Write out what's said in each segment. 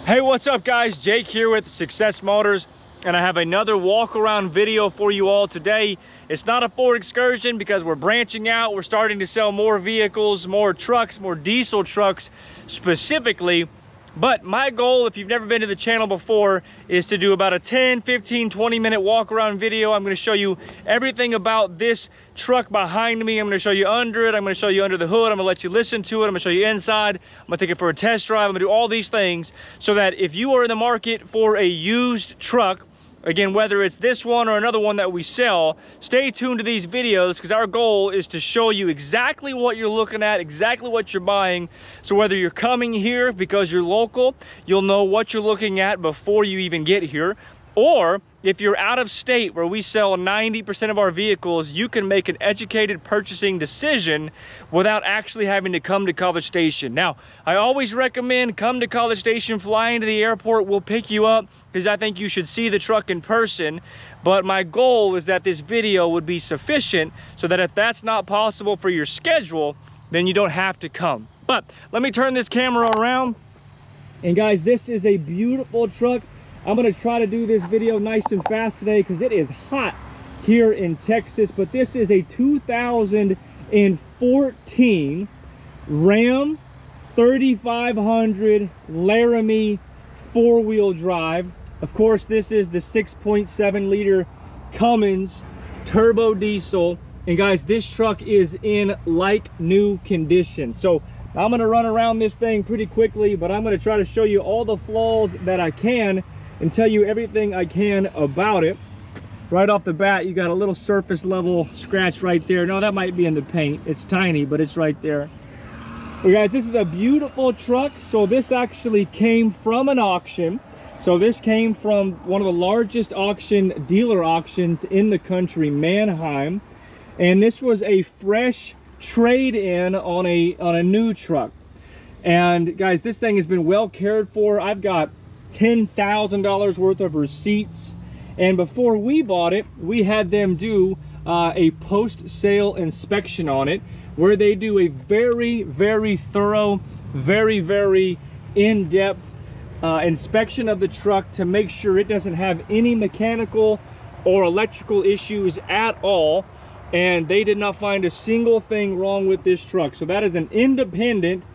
Hey, what's up guys? Jake here with Success Motors, and I have another walk around video for you all today. It's not a Ford excursion because we're branching out. We're starting to sell more vehicles, more trucks, more diesel trucks specifically. But my goal, if you've never been to the channel before, is to do about a 10, 15, 20 minute walk around video. I'm going to show you everything about this truck behind me. I'm going to show you under it. I'm going to show you under the hood. I'm going to let you listen to it. I'm going to show you inside. I'm going to take it for a test drive. I'm going to do all these things so that if you are in the market for a used truck, again, whether it's this one or another one that we sell, stay tuned to these videos because our goal is to show you exactly what you're looking at, exactly what you're buying. So whether you're coming here because you're local, you'll know what you're looking at before you even get here. Or if you're out of state where we sell 90% of our vehicles, you can make an educated purchasing decision without actually having to come to College Station. Now, I always recommend come to College Station, fly into the airport, we'll pick you up because I think you should see the truck in person. But my goal is that this video would be sufficient so that if that's not possible for your schedule, then you don't have to come. But let me turn this camera around. And guys, this is a beautiful truck. I'm gonna try to do this video nice and fast today because it is hot here in Texas, but this is a 2014 Ram 3500 Laramie four-wheel drive. Of course, this is the 6.7 liter Cummins turbo diesel. And guys, this truck is in like new condition. So I'm gonna run around this thing pretty quickly, but I'm gonna try to show you all the flaws that I can and tell you everything I can about it. Right off the bat, you got a little surface level scratch right there. No, that might be in the paint. It's tiny, but it's right there. But guys, this is a beautiful truck. So this actually came from an auction. So this came from one of the largest dealer auctions in the country, Manheim. And this was a fresh trade-in on a new truck. And guys, this thing has been well cared for. I've got $10,000 worth of receipts, and before we bought it, we had them do a post-sale inspection on it, where they do a very thorough, very in-depth inspection of the truck to make sure it doesn't have any mechanical or electrical issues at all. And they did not find a single thing wrong with this truck. So that is an independent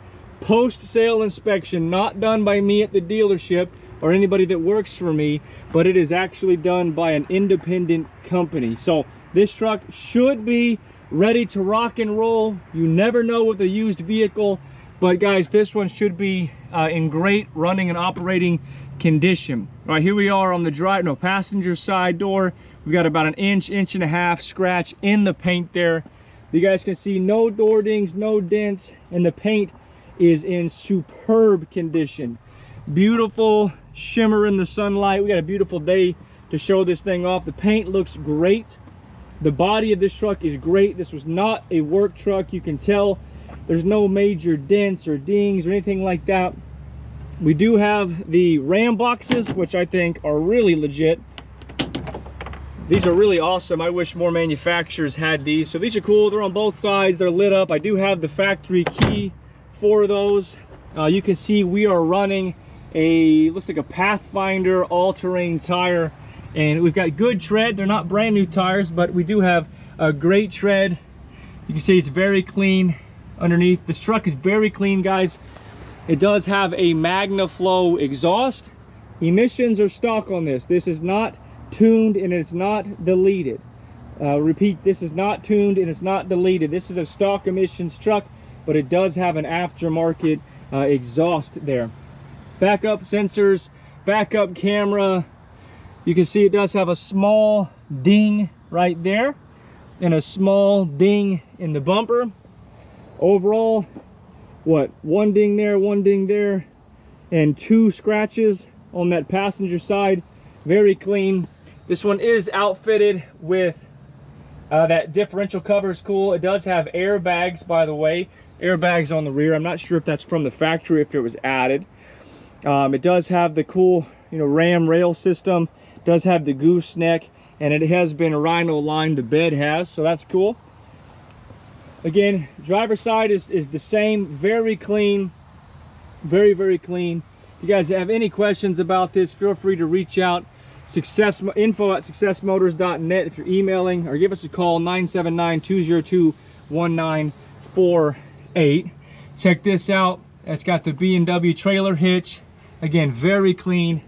post-sale inspection, not done by me at the dealership or anybody that works for me, but it is actually done by an independent company. So this truck should be ready to rock and roll. You never know with a used vehicle, but guys, this one should be in great running and operating condition. All right, here we are on the passenger side door. We've got about an inch and a half scratch in the paint there. You guys can see no door dings, no dents, and the paint is in superb condition. Beautiful shimmer in the sunlight. We got a beautiful day to show this thing off. The paint looks great. The body of this truck is great. This was not a work truck. You can tell there's no major dents or dings or anything like that. We do have the ram boxes, which I think are really legit. These are really awesome. I wish more manufacturers had these. So these are cool. They're on both sides. They're lit up. I do have the factory key for those. You can see we are running looks like a Pathfinder all-terrain tire, and we've got good tread. They're not brand new tires, but we do have a great tread. You can see it's very clean underneath. This truck is very clean, guys. It does have a MagnaFlow exhaust. Emissions are stock on this. This is not tuned and it's not deleted. Repeat, this is not tuned and it's not deleted. This is a stock emissions truck, but it does have an aftermarket exhaust there. Backup sensors, backup camera. You can see it does have a small ding right there and a small ding in the bumper. Overall, what, one ding there, and two scratches on that passenger side. Very clean. This one is outfitted with that differential cover is cool. It does have airbags, by the way. Airbags on the rear. I'm not sure if that's from the factory, if it was added. It does have the cool, Ram rail system. It does have the gooseneck, and it has been rhino lined. The bed has, so that's cool. Again, driver's side is the same. Very clean, very clean. If you guys have any questions about this, feel free to reach out. info@successmotors.net if you're emailing, or give us a call, 979-202-1948. Check this out. It's got the B&W trailer hitch. Again, very clean.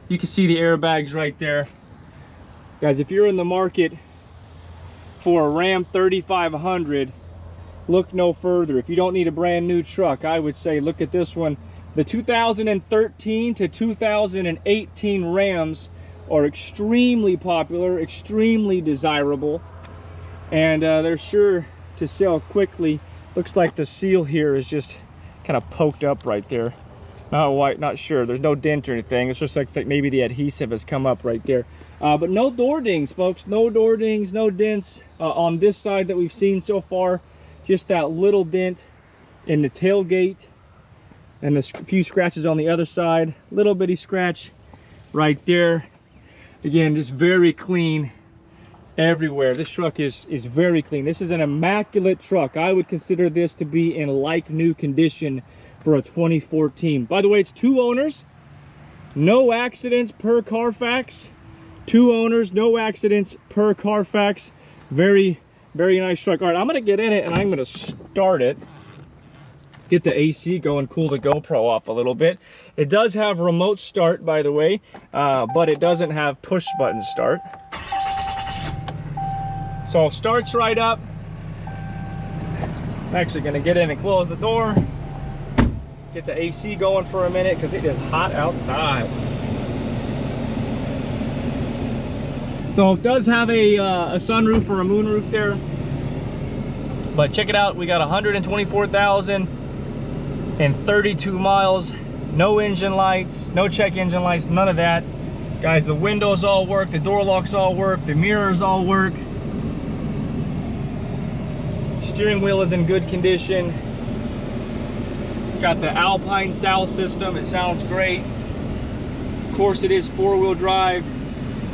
You can see the airbags right there. Guys, if you're in the market for a Ram 3500, look no further. If you don't need a brand new truck, I would say look at this one. The 2013 to 2018 Rams are extremely popular, extremely desirable, and they're sure to sell quickly. Looks like the seal here is just kind of poked up right there. Not white, not sure. There's no dent or anything. It's just like maybe the adhesive has come up right there. But no door dings, folks. No door dings, no dents on this side that we've seen so far. Just that little dent in the tailgate and a few scratches on the other side. Little bitty scratch right there. Again, just very clean everywhere. This truck is very clean. This is an immaculate truck. I would consider this to be in like new condition for a 2014. By the way, it's 2 owners, no accidents per Carfax. 2 owners, no accidents per Carfax. Very, very nice truck. All right, I'm gonna get in it and I'm gonna start it. Get the AC going, cool the GoPro off a little bit. It does have remote start, by the way, but it doesn't have push button start. So starts right up. I'm actually gonna get in and close the door. Get the AC going for a minute because it is hot outside. So it does have a sunroof or a moonroof there. But check it out, we got 124,032 miles. No engine lights, no check engine lights, none of that. Guys, the windows all work, the door locks all work, the mirrors all work. Steering wheel is in good condition. It's got the Alpine sound system. It sounds great. Of course, it is 4-wheel drive.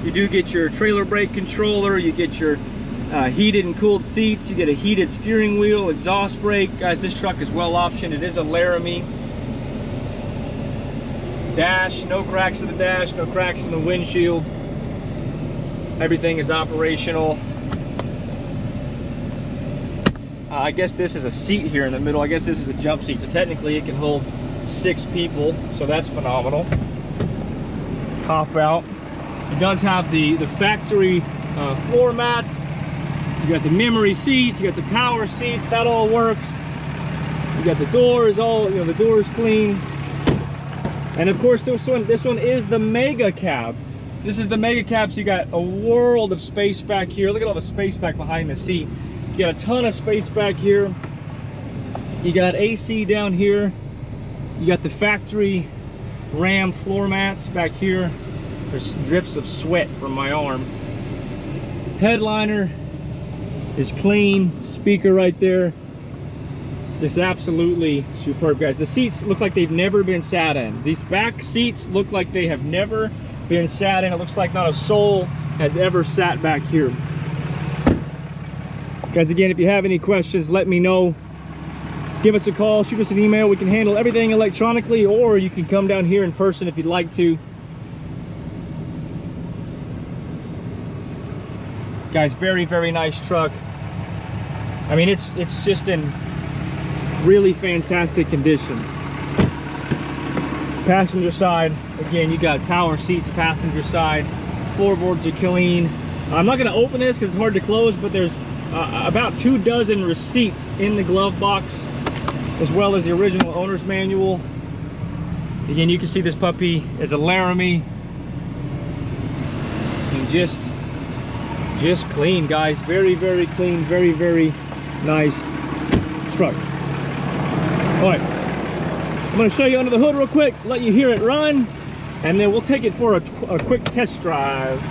You do get your trailer brake controller. You get your heated and cooled seats. You get a heated steering wheel, exhaust brake. Guys, this truck is well optioned. It is a Laramie. Dash, no cracks in the dash, no cracks in the windshield. Everything is operational. I guess this is a seat here in the middle. I guess this is a jump seat, so technically it can hold 6 people, so that's phenomenal. Pop out. It does have the factory floor mats. You got the memory seats, you got the power seats, that all works. You got the doors, the doors clean. And of course this one is the mega cab. This is the mega cab, so you got a world of space back here. Look at all the space back behind the seat. You got a ton of space back here. You got AC down here. You got the factory Ram floor mats back here. There's drips of sweat from my arm. Headliner is clean. Speaker right there. It's absolutely superb, guys. The seats look like they've never been sat in. These back seats look like they have never been sat in. It looks like not a soul has ever sat back here. Guys, again, if you have any questions, let me know. Give us a call, shoot us an email. We can handle everything electronically, or you can come down here in person if you'd like to. Guys, very, very nice truck. I mean, it's just in really fantastic condition. Passenger side, again, you got power seats, passenger side. Floorboards are clean. I'm not gonna open this because it's hard to close, but there's about 2 dozen receipts in the glove box, as well as the original owner's manual. Again, you can see this puppy is a Laramie. And just clean, guys. Very, very clean, very, very nice truck. All right, I'm gonna show you under the hood real quick, let you hear it run, and then we'll take it for a quick test drive.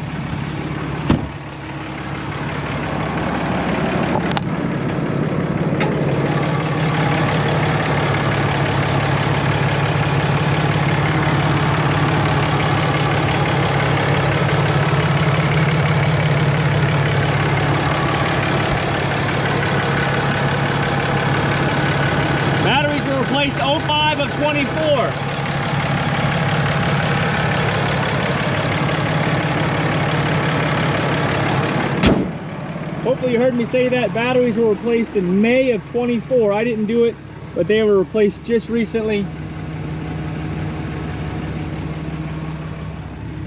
Replaced 05 of 24. hopefully you heard me say that. Batteries were replaced in May of 24. I didn't do it, but they were replaced just recently.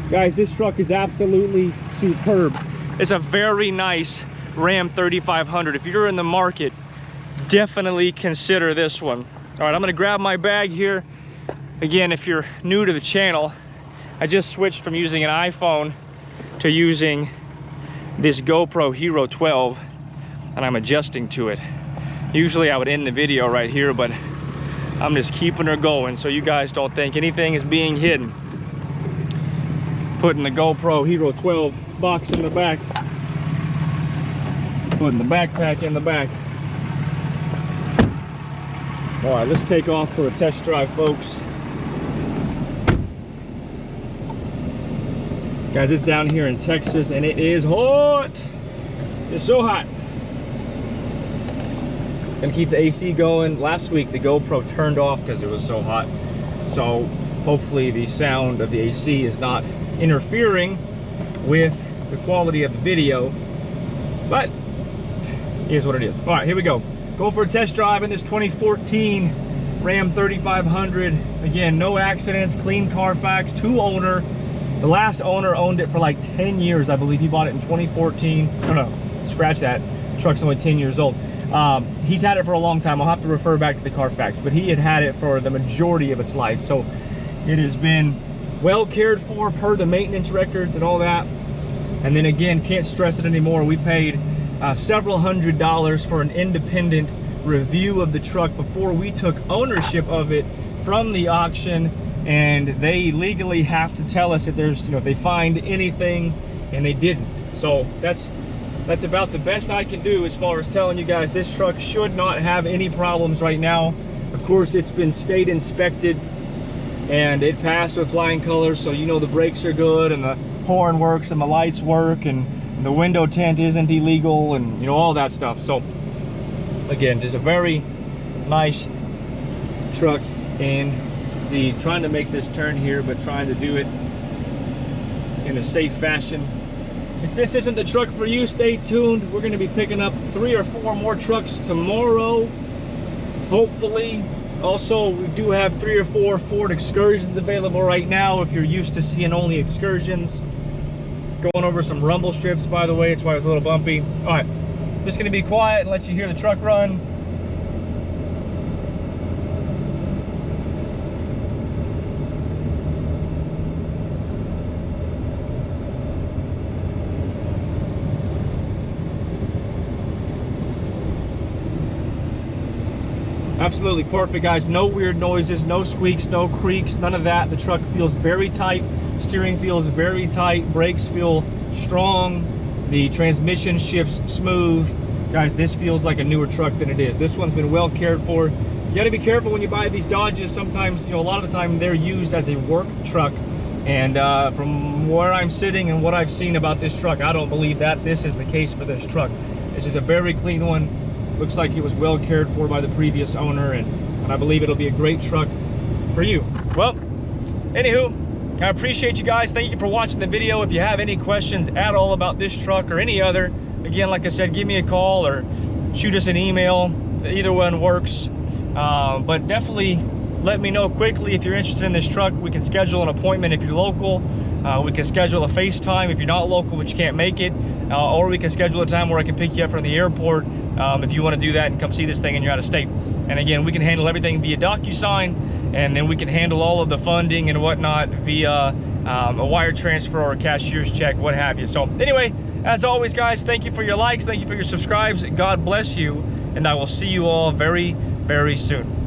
Guys, this truck is absolutely superb. It's a very nice Ram 3500. If you're in the market, definitely consider this one. All right, I'm gonna grab my bag here. Again, if you're new to the channel, I just switched from using an iPhone to using this GoPro Hero 12, and I'm adjusting to it. Usually I would end the video right here, but I'm just keeping her going so you guys don't think anything is being hidden. Putting the GoPro Hero 12 box in the back. Putting the backpack in the back. All right, let's take off for a test drive, folks. Guys, it's down here in Texas and it is hot. It's so hot. Gonna keep the AC going. Last week the GoPro turned off because it was so hot. So hopefully the sound of the AC is not interfering with the quality of the video. But here's what it is. All right, here we go. Going for a test drive in this 2014 Ram 3500. Again, no accidents, clean Carfax, 2-owner. The last owner owned it for like 10 years. I believe he bought it in 2014. Oh no, scratch that. The truck's only 10 years old. He's had it for a long time. I'll have to refer back to the Carfax, but he had it for the majority of its life. So it has been well cared for per the maintenance records and all that. And then again, can't stress it anymore. We paid several $100s for an independent review of the truck before we took ownership of it from the auction. And they legally have to tell us if there's, if they find anything, and they didn't. So that's about the best I can do as far as telling you guys this truck should not have any problems right now. Of course, it's been state inspected and it passed with flying colors, so the brakes are good and the horn works and the lights work and the window tint isn't illegal and all that stuff. So again, just a very nice truck. And trying to make this turn here, but trying to do it in a safe fashion. If this isn't the truck for you, stay tuned. We're going to be picking up 3 or 4 more trucks tomorrow, hopefully. Also, we do have 3 or 4 Ford Excursions available right now if you're used to seeing only Excursions. Going over some rumble strips, by the way, that's why it's a little bumpy. All right, just going to be quiet and let you hear the truck run. Absolutely perfect, guys. No weird noises, no squeaks, no creaks, none of that. The truck feels very tight. Steering feels very tight. Brakes feel strong. The transmission shifts smooth. Guys, this feels like a newer truck than it is. This one's been well cared for. You got to be careful when you buy these Dodges. Sometimes, a lot of the time they're used as a work truck. And from where I'm sitting and what I've seen about this truck, I don't believe that this is the case for this truck. This is a very clean one. Looks like it was well cared for by the previous owner, and I believe it'll be a great truck for you. Well, anywho, I appreciate you guys. Thank you for watching the video. If you have any questions at all about this truck or any other, again, like I said, give me a call or shoot us an email. Either one works. But definitely let me know quickly if you're interested in this truck. We can schedule an appointment if you're local. We can schedule a FaceTime if you're not local but you can't make it. Or we can schedule a time where I can pick you up from the airport if you want to do that and come see this thing and you're out of state. And again, we can handle everything via DocuSign, and then we can handle all of the funding and whatnot via a wire transfer or a cashier's check, what have you. So anyway, as always, guys, thank you for your likes, thank you for your subscribes. God bless you, and I will see you all very, very soon.